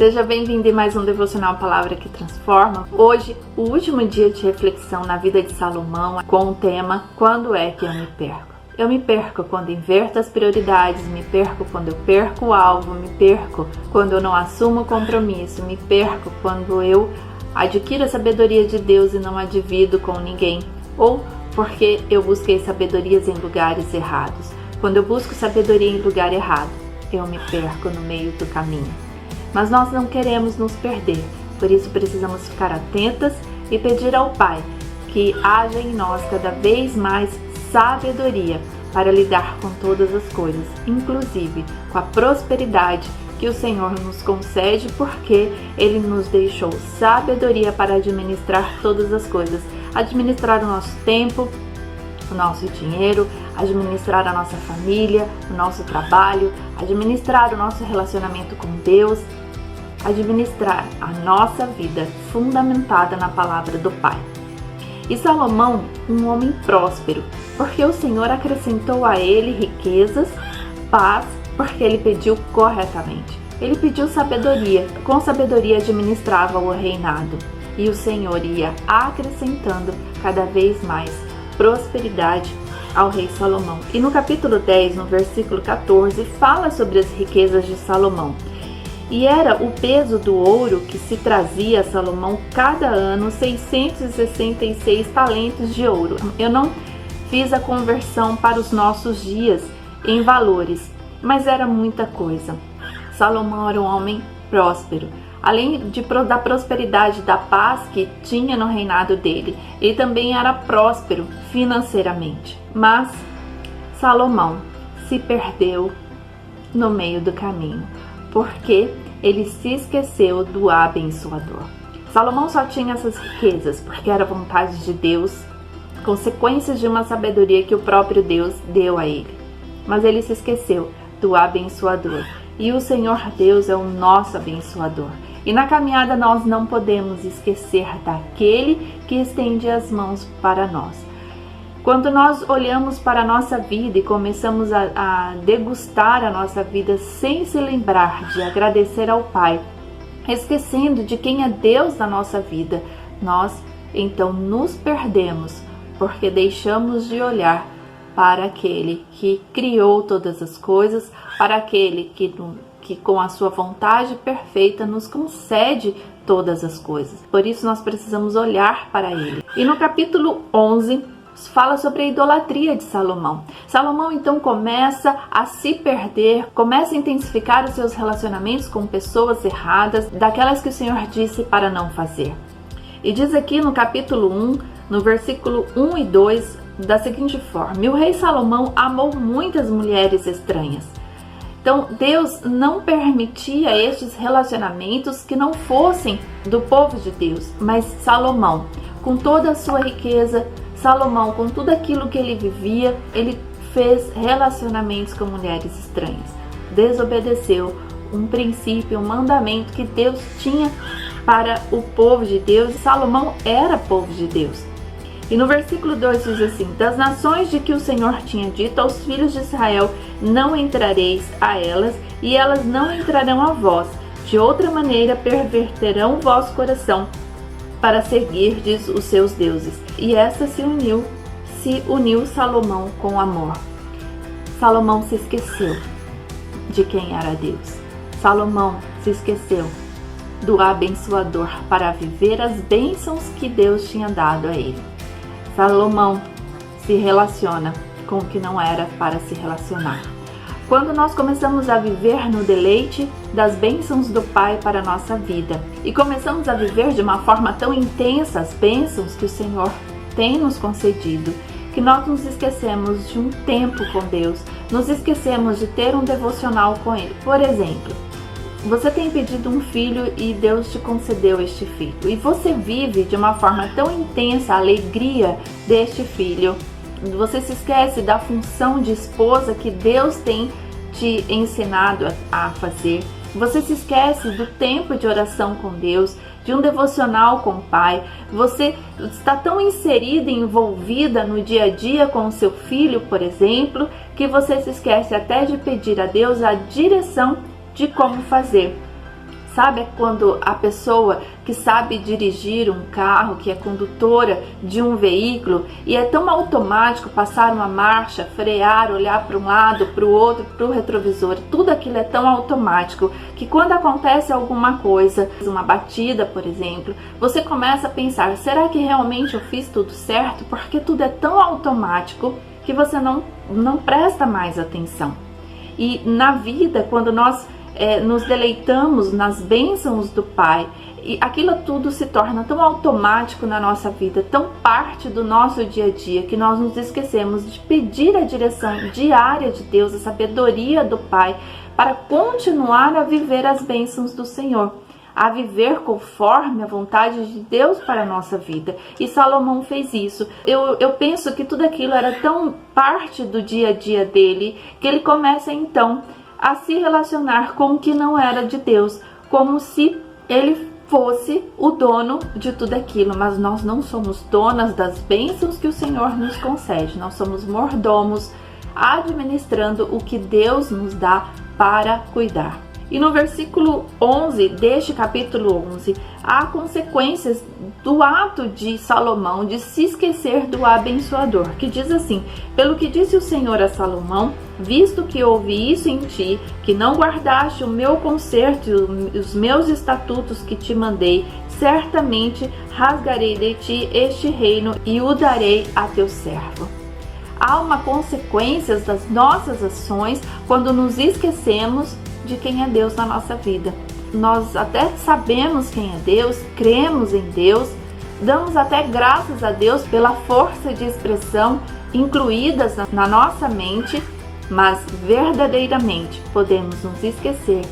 Seja bem-vindo em mais um Devocional Palavra que Transforma. Hoje, o último dia de reflexão na vida de Salomão com o tema Quando é que eu me perco? Eu me perco quando inverto as prioridades, me perco quando eu perco o alvo, me perco quando eu não assumo o compromisso, me perco quando eu adquiro a sabedoria de Deus e não a divido com ninguém, ou porque eu busquei sabedorias em lugares errados. Quando eu busco sabedoria em lugar errado, eu me perco no meio do caminho. Mas nós não queremos nos perder, por isso precisamos ficar atentas e pedir ao Pai que haja em nós cada vez mais sabedoria para lidar com todas as coisas, inclusive com a prosperidade que o Senhor nos concede, porque Ele nos deixou sabedoria para administrar todas as coisas, administrar o nosso tempo, o nosso dinheiro, administrar a nossa família, o nosso trabalho, administrar o nosso relacionamento com Deus, administrar a nossa vida fundamentada na palavra do Pai. E Salomão, um homem próspero, porque o Senhor acrescentou a ele riquezas, paz, porque ele pediu corretamente. Ele pediu sabedoria, com sabedoria administrava o reinado, e o Senhor ia acrescentando cada vez mais prosperidade ao rei Salomão. E no capítulo 10, no versículo 14, fala sobre as riquezas de Salomão. E era o peso do ouro que se trazia a Salomão cada ano 666 talentos de ouro. Eu não fiz a conversão para os nossos dias em valores, mas era muita coisa. Salomão era um homem próspero. Além da prosperidade, da paz que tinha no reinado dele, ele também era próspero financeiramente. Mas Salomão se perdeu no meio do caminho, porque ele se esqueceu do abençoador. Salomão só tinha essas riquezas porque era vontade de Deus, consequências de uma sabedoria que o próprio Deus deu a ele. Mas ele se esqueceu do abençoador. E o Senhor Deus é o nosso abençoador. E na caminhada nós não podemos esquecer daquele que estende as mãos para nós. Quando nós olhamos para a nossa vida e começamos a degustar a nossa vida sem se lembrar de agradecer ao Pai, esquecendo de quem é Deus na nossa vida, nós então nos perdemos, porque deixamos de olhar para aquele que criou todas as coisas, para aquele que com a sua vontade perfeita nos concede todas as coisas. Por isso nós precisamos olhar para ele. E no capítulo 11, fala sobre a idolatria de Salomão. Salomão então começa a se perder, começa a intensificar os seus relacionamentos com pessoas erradas, daquelas que o Senhor disse para não fazer. E diz aqui no capítulo 1, no versículo 1 e 2, da seguinte forma: e o rei Salomão amou muitas mulheres estranhas. Então Deus não permitia estes relacionamentos que não fossem do povo de Deus, mas Salomão, com toda a sua riqueza, Salomão, com tudo aquilo que ele vivia, ele fez relacionamentos com mulheres estranhas. Desobedeceu um princípio, um mandamento que Deus tinha para o povo de Deus. Salomão era povo de Deus. E no versículo 2 diz assim: das nações de que o Senhor tinha dito aos filhos de Israel, não entrareis a elas, e elas não entrarão a vós. De outra maneira perverterão o vosso coração, para seguirdes os seus deuses. E essa se uniu Salomão com amor. Salomão se esqueceu de quem era Deus. Salomão se esqueceu do abençoador para viver as bênçãos que Deus tinha dado a ele. Salomão se relaciona com o que não era para se relacionar. Quando nós começamos a viver no deleite das bênçãos do Pai para a nossa vida e começamos a viver de uma forma tão intensa as bênçãos que o Senhor tem nos concedido, que nós nos esquecemos de um tempo com Deus, nos esquecemos de ter um devocional com Ele. Por exemplo, você tem pedido um filho e Deus te concedeu este filho, e você vive de uma forma tão intensa a alegria deste filho. Você se esquece da função de esposa que Deus tem te ensinado a fazer. Você se esquece do tempo de oração com Deus, de um devocional com o Pai. Você está tão inserida e envolvida no dia a dia com o seu filho, por exemplo, que você se esquece até de pedir a Deus a direção de como fazer. Sabe quando a pessoa que sabe dirigir um carro, que é condutora de um veículo, e é tão automático passar uma marcha, frear, olhar para um lado, para o outro, para o retrovisor, tudo aquilo é tão automático que quando acontece alguma coisa, uma batida, por exemplo, você começa a pensar, será que realmente eu fiz tudo certo? Porque tudo é tão automático que você não presta mais atenção. E na vida, quando nós nos deleitamos nas bênçãos do Pai, e aquilo tudo se torna tão automático na nossa vida, tão parte do nosso dia a dia, que nós nos esquecemos de pedir a direção diária de Deus, a sabedoria do Pai, para continuar a viver as bênçãos do Senhor, a viver conforme a vontade de Deus para a nossa vida. E Salomão fez isso. Eu penso que tudo aquilo era tão parte do dia a dia dele, que ele começa então a se relacionar com o que não era de Deus, como se ele fosse o dono de tudo aquilo. Mas nós não somos donas das bênçãos que o Senhor nos concede, nós somos mordomos administrando o que Deus nos dá para cuidar. E no versículo 11 deste capítulo 11, há consequências do ato de Salomão de se esquecer do abençoador, que diz assim: pelo que disse o Senhor a Salomão, visto que ouvi isso em ti, que não guardaste o meu conserto e os meus estatutos que te mandei, certamente rasgarei de ti este reino e o darei a teu servo. Há uma consequência das nossas ações quando nos esquecemos de quem é Deus na nossa vida. Nós até sabemos quem é Deus, cremos em Deus, damos até graças a Deus pela força de expressão incluídas na nossa mente, mas verdadeiramente podemos nos esquecer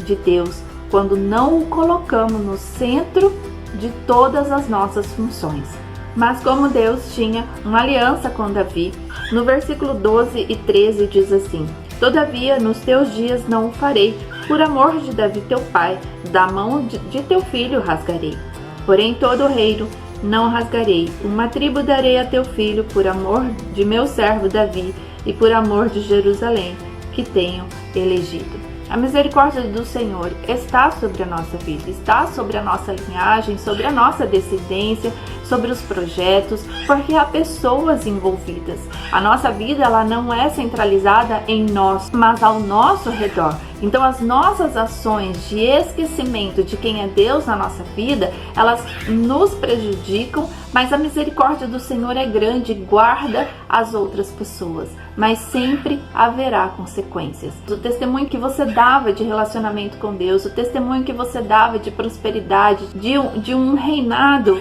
de Deus quando não o colocamos no centro de todas as nossas funções. Mas como Deus tinha uma aliança com Davi, no versículo 12 e 13 diz assim: todavia nos teus dias não o farei, por amor de Davi teu pai, da mão de teu filho rasgarei. Porém todo o reino não rasgarei, uma tribo darei a teu filho, por amor de meu servo Davi e por amor de Jerusalém, que tenho elegido. A misericórdia do Senhor está sobre a nossa vida, está sobre a nossa linhagem, sobre a nossa descendência, sobre os projetos, porque há pessoas envolvidas. A nossa vida ela não é centralizada em nós, mas ao nosso redor. Então as nossas ações de esquecimento de quem é Deus na nossa vida, elas nos prejudicam, mas a misericórdia do Senhor é grande e guarda as outras pessoas. Mas sempre haverá consequências. O testemunho que você dava de relacionamento com Deus, o testemunho que você dava de prosperidade, de um reinado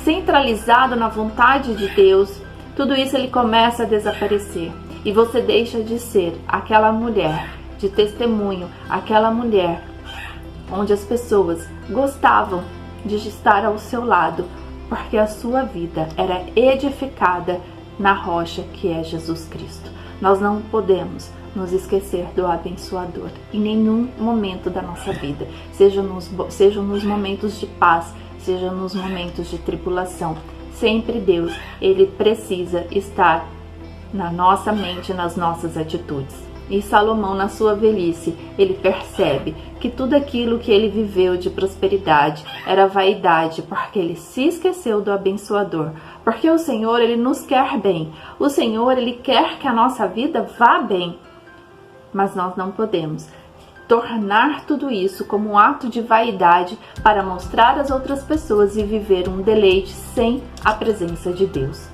centralizado na vontade de Deus, tudo isso ele começa a desaparecer. E você deixa de ser aquela mulher de testemunho, aquela mulher onde as pessoas gostavam de estar ao seu lado, porque a sua vida era edificada na rocha que é Jesus Cristo. Nós não podemos nos esquecer do abençoador em nenhum momento da nossa vida, seja nos momentos de paz, seja nos momentos de tribulação. Sempre Deus, ele precisa estar na nossa mente, nas nossas atitudes. E Salomão, na sua velhice, ele percebe que tudo aquilo que ele viveu de prosperidade era vaidade, porque ele se esqueceu do abençoador. Porque o Senhor, ele nos quer bem. O Senhor, ele quer que a nossa vida vá bem. Mas nós não podemos tornar tudo isso como um ato de vaidade para mostrar às outras pessoas e viver um deleite sem a presença de Deus.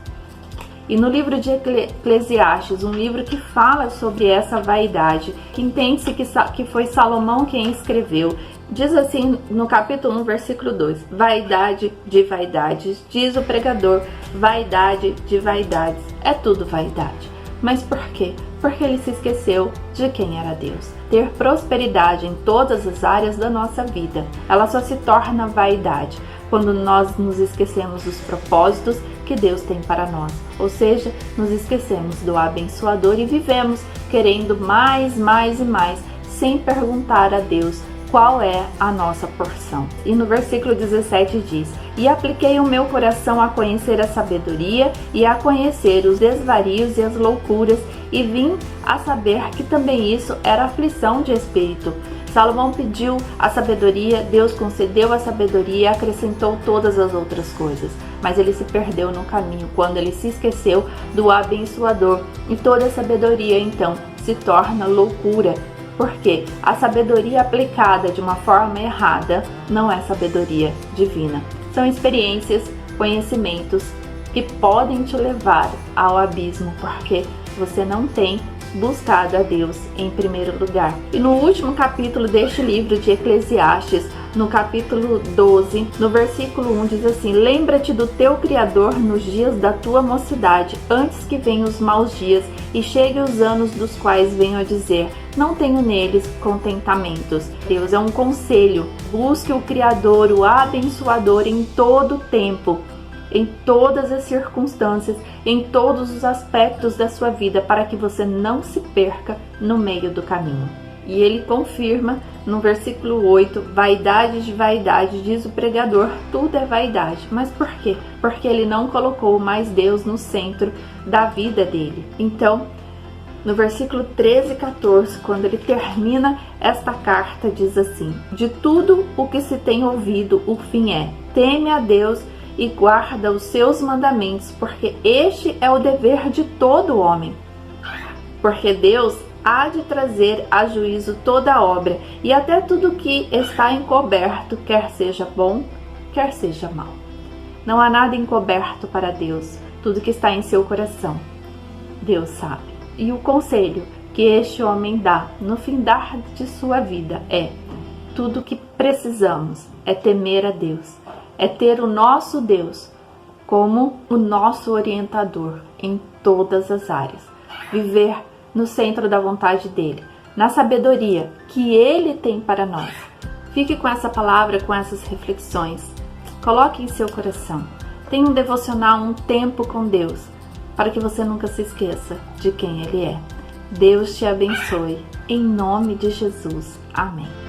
E no livro de Eclesiastes, um livro que fala sobre essa vaidade, que entende-se que foi Salomão quem escreveu, diz assim no capítulo 1, versículo 2: vaidade de vaidades, diz o pregador, vaidade de vaidades, é tudo vaidade. Mas por quê? Porque ele se esqueceu de quem era Deus. Ter prosperidade em todas as áreas da nossa vida, ela só se torna vaidade quando nós nos esquecemos dos propósitos que Deus tem para nós. Ou seja, nos esquecemos do abençoador e vivemos querendo mais, mais e mais, sem perguntar a Deus qual é a nossa porção. E no versículo 17 diz: e apliquei o meu coração a conhecer a sabedoria e a conhecer os desvarios e as loucuras, e vim a saber que também isso era aflição de espírito. Salomão pediu a sabedoria, Deus concedeu a sabedoria e acrescentou todas as outras coisas. Mas ele se perdeu no caminho quando ele se esqueceu do abençoador. E toda a sabedoria então se torna loucura. Porque a sabedoria aplicada de uma forma errada não é sabedoria divina. São experiências, conhecimentos que podem te levar ao abismo, porque você não tem buscado a Deus em primeiro lugar. E no último capítulo deste livro de Eclesiastes, no capítulo 12, no versículo 1, diz assim: lembra-te do teu Criador nos dias da tua mocidade, antes que venham os maus dias e cheguem os anos dos quais venho a dizer, não tenho neles contentamentos. Deus é um conselho, busque o Criador, o abençoador em todo o tempo, em todas as circunstâncias, em todos os aspectos da sua vida, para que você não se perca no meio do caminho. E ele confirma no versículo 8, vaidade de vaidade, diz o pregador, tudo é vaidade. Mas por quê? Porque ele não colocou mais Deus no centro da vida dele. Então, no versículo 13 e 14, quando ele termina esta carta, diz assim: de tudo o que se tem ouvido, o fim é, teme a Deus e guarda os seus mandamentos, porque este é o dever de todo homem. Porque Deus há de trazer a juízo toda obra, e até tudo que está encoberto, quer seja bom, quer seja mal. Não há nada encoberto para Deus, tudo que está em seu coração, Deus sabe. E o conselho que este homem dá no findar de sua vida é: tudo que precisamos é temer a Deus, é ter o nosso Deus como o nosso orientador em todas as áreas. Viver no centro da vontade dele, na sabedoria que ele tem para nós. Fique com essa palavra, com essas reflexões. Coloque em seu coração. Tenha um devocional, um tempo com Deus, para que você nunca se esqueça de quem ele é. Deus te abençoe. Em nome de Jesus. Amém.